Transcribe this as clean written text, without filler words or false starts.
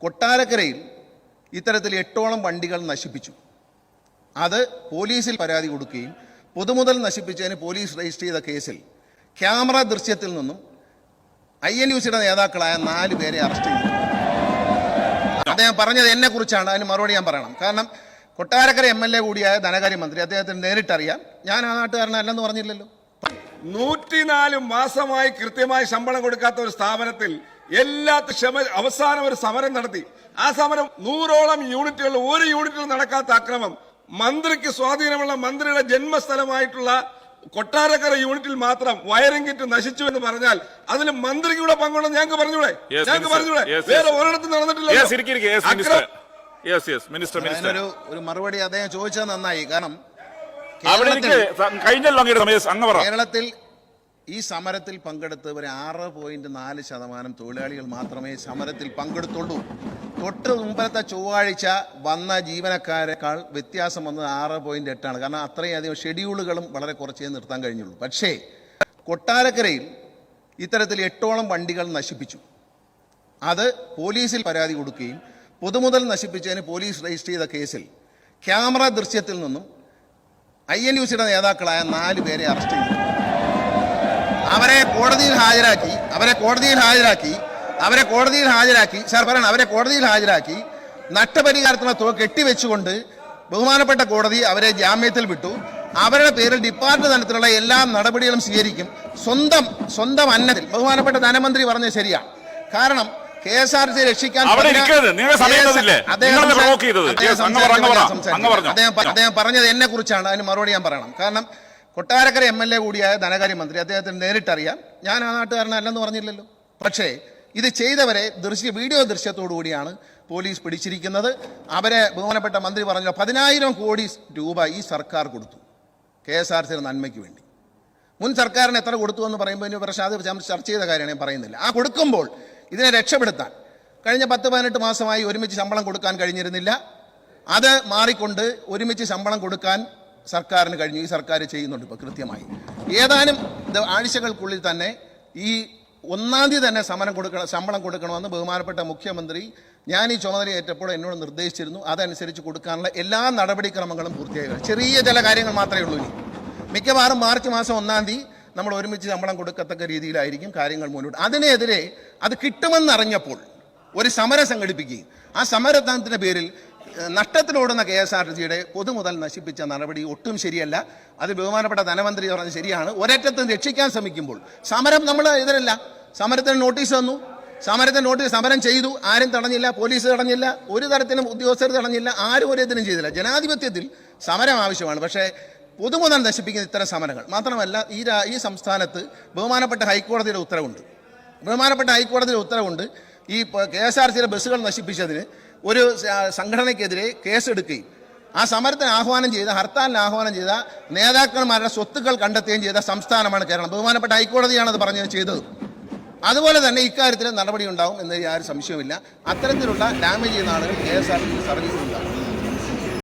കൊട്ടാരക്കരയിൽ ഇത്തരത്തിൽ 8ഓളം വണ്ടികൾ നശിപ്പിച്ചു. അത് പോലീസിൽ പരാതി കൊടുക്കുകയും പൊതുമുതൽ നശിപ്പിച്ചതിന് പോലീസ് രജിസ്റ്റർ ചെയ്ത കേസിൽ ക്യാമറ ദൃശ്യത്തിൽ നിന്നും INUCയുടെ നേതാക്കളായ 4 പേരെ അറസ്റ്റ് ചെയ്തു. അദ്ദേഹം പറഞ്ഞത് എന്നെ കുറിച്ചാണ്. അതിന് മറുപടി ഞാൻ പറയണം. കാരണം കൊട്ടാരക്കര MLA കൂടിയായ ധനകാര്യമന്ത്രി, അദ്ദേഹത്തിന് നേരിട്ടറിയാം. ഞാൻ ആ നാട്ടുകാരനല്ലെന്ന് പറഞ്ഞില്ലല്ലോ. 104 മാസമായി കൃത്യമായി ശമ്പളം കൊടുക്കാത്ത ഒരു സ്ഥാപനത്തിൽ അവസാനം ഒരു സമരം നടത്തി. ആ സമരം 100ഓളം യൂണിറ്റുകൾ, ഒരു യൂണിറ്റിൽ നടക്കാത്ത അക്രമം, മന്ത്രിക്ക് സ്വാധീനമുള്ള മന്ത്രിയുടെ ജന്മസ്ഥലമായിട്ടുള്ള കൊട്ടാരക്കര യൂണിറ്റിൽ മാത്രം വയറിംഗ് കിറ്റ് നശിച്ചു എന്ന് പറഞ്ഞാൽ അതിൽ മന്ത്രിക്ക് കൂടെ പങ്കുണ്ടെന്ന് ഞങ്ങൾക്ക് പറഞ്ഞൂടെ? വേറെ ഒരിടത്തും നടന്നിട്ടില്ല. ഒരു മറുപടി അദ്ദേഹം ചോദിച്ചത് നന്നായി. കാരണം കേരളത്തിൽ ഈ സമരത്തിൽ പങ്കെടുത്തവർ 6.4% തൊഴിലാളികൾ മാത്രമേ സമരത്തിൽ പങ്കെടുത്തുള്ളൂ. തൊട്ട് മുമ്പത്തെ ചൊവ്വാഴ്ച വന്ന ജീവനക്കാരെക്കാൾ വ്യത്യാസം വന്നത് 6.8. കാരണം അത്രയും അധികം ഷെഡ്യൂളുകളും വളരെ കുറച്ചേ നിർത്താൻ കഴിഞ്ഞുള്ളൂ. പക്ഷേ കൊട്ടാരക്കരയിൽ ഇത്തരത്തിൽ 8ഓളം വണ്ടികൾ നശിപ്പിച്ചു. അത് പോലീസിൽ പരാതി കൊടുക്കുകയും പൊതുമുതൽ നശിപ്പിച്ചതിന് പോലീസ് രജിസ്റ്റർ ചെയ്ത കേസിൽ ക്യാമറ ദൃശ്യത്തിൽ നിന്നും INUCയുടെ നേതാക്കളായ 4 പേരെ അറസ്റ്റ് ചെയ്തു. അവരെ കോടതിയിൽ ഹാജരാക്കി നഷ്ടപരിഹാരത്തിനുള്ള തുക കെട്ടിവെച്ചുകൊണ്ട് ബഹുമാനപ്പെട്ട കോടതി അവരെ ജാമ്യത്തിൽ വിട്ടു. അവരുടെ പേരിൽ ഡിപ്പാർട്ട്മെന്റ് തലത്തിലുള്ള എല്ലാ നടപടികളും സ്വീകരിക്കും. സ്വന്തം അന്നത്തിൽ ബഹുമാനപ്പെട്ട ധനമന്ത്രി പറഞ്ഞത് ശരിയാണ്. കാരണം KSRTC രക്ഷിക്കാൻ അദ്ദേഹം പറഞ്ഞത് എന്നെ കുറിച്ചാണ്. അതിന് മറുപടി ഞാൻ പറയണം. കാരണം കൊട്ടാരക്കര MLA കൂടിയായ ധനകാര്യമന്ത്രി, അദ്ദേഹത്തിന് നേരിട്ടറിയാം. ഞാൻ ആ നാട്ടുകാരനല്ലെന്ന് പറഞ്ഞില്ലല്ലോ. പക്ഷേ ഇത് ചെയ്തവരെ വീഡിയോ ദൃശ്യത്തോടു കൂടിയാണ് പോലീസ് പിടിച്ചിരിക്കുന്നത്. അവരെ ബഹുമാനപ്പെട്ട മന്ത്രി പറഞ്ഞ 10,000 കോടി രൂപ ഈ സർക്കാർ കൊടുത്തു KSRTCയുടെ നന്മയ്ക്ക് വേണ്ടി. മുൻ സർക്കാരിന് എത്ര കൊടുത്തു എന്ന് പറയുമ്പോൾ അത് ചർച്ച ചെയ്ത കാര്യമാണ്, ഞാൻ പറയുന്നില്ല. ആ കൊടുക്കുമ്പോൾ ഇതിനെ രക്ഷപ്പെടുത്താൻ കഴിഞ്ഞ 10-18 മാസമായി ഒരുമിച്ച് ശമ്പളം കൊടുക്കാൻ കഴിഞ്ഞിരുന്നില്ല. അത് മാറിക്കൊണ്ട് ഒരുമിച്ച് ശമ്പളം കൊടുക്കാൻ സർക്കാരിന് കഴിഞ്ഞു. ഈ സർക്കാർ ചെയ്യുന്നുണ്ട് ഇപ്പോൾ കൃത്യമായി. ഏതാനും ആഴ്ചകൾക്കുള്ളിൽ തന്നെ ഈ 1-ാം തീയതി തന്നെ ശമ്പളം കൊടുക്കണമെന്ന് ബഹുമാനപ്പെട്ട മുഖ്യമന്ത്രി ഞാൻ ഈ ചുമതലയേറ്റപ്പോൾ എന്നോട് നിർദ്ദേശിച്ചിരുന്നു. അതനുസരിച്ച് കൊടുക്കാനുള്ള എല്ലാ നടപടിക്രമങ്ങളും പൂർത്തിയായി. ചെറിയ ചില കാര്യങ്ങൾ മാത്രമേ ഉള്ളൂ. ഇനി മിക്കവാറും മാർച്ച് മാസം 1-ാം തീയതി നമ്മൾ ഒരുമിച്ച് ശമ്പളം കൊടുക്കത്തക്ക രീതിയിലായിരിക്കും കാര്യങ്ങൾ മുന്നോട്ട്. അതിനെതിരെ അത് കിട്ടുമെന്നറിഞ്ഞപ്പോൾ ഒരു സമരം സംഘടിപ്പിക്കുകയും ആ സമരത്തിന്റെ പേരിൽ നഷ്ടത്തിലോടുന്ന KSRTCയുടെ പൊതുമുതൽ നശിപ്പിച്ച നടപടി ഒട്ടും ശരിയല്ല. അത് ബഹുമാനപ്പെട്ട ധനമന്ത്രി പറഞ്ഞത് ശരിയാണ്. ഒരറ്റത്ത് രക്ഷിക്കാൻ ശ്രമിക്കുമ്പോൾ സമരം നമ്മൾ എതിരല്ല. സമരത്തിന് നോട്ടീസ് തന്നു, സമരം ചെയ്തു. ആരും തടഞ്ഞില്ല, പോലീസ് തടഞ്ഞില്ല, ഒരു തരത്തിലും ഉദ്യോഗസ്ഥർ തടഞ്ഞില്ല, ആരും ഒരു ഇതിനും ചെയ്തില്ല. ജനാധിപത്യത്തിൽ സമരം ആവശ്യമാണ്. പക്ഷേ പൊതുമുതൽ നശിപ്പിക്കുന്ന ഇത്തരം സമരങ്ങൾ മാത്രമല്ല, ഈ സംസ്ഥാനത്ത് ബഹുമാനപ്പെട്ട ഹൈക്കോടതിയുടെ ഉത്തരവുണ്ട്. ഈ KSRTCയുടെ ബസ്സുകൾ നശിപ്പിച്ചതിന് ഒരു സംഘടനയ്ക്കെതിരെ കേസെടുക്കുകയും ആ സമരത്തിന് ഹർത്താലിന് ആഹ്വാനം ചെയ്ത നേതാക്കന്മാരുടെ സ്വത്തുക്കൾ കണ്ടെത്തുകയും ചെയ്ത സംസ്ഥാനമാണ് കേരളം. ബഹുമാനപ്പെട്ട ഹൈക്കോടതിയാണ് അത് ചെയ്തത്. അതുപോലെ തന്നെ ഇക്കാര്യത്തിൽ നടപടി ഉണ്ടാവും എന്ന് യാതൊരു സംശയവുമില്ല. അത്തരത്തിലുള്ള ഡാമേജ് ചെയ്യുന്ന ആളുകൾ KSRTC സർവീസിലുണ്ട്.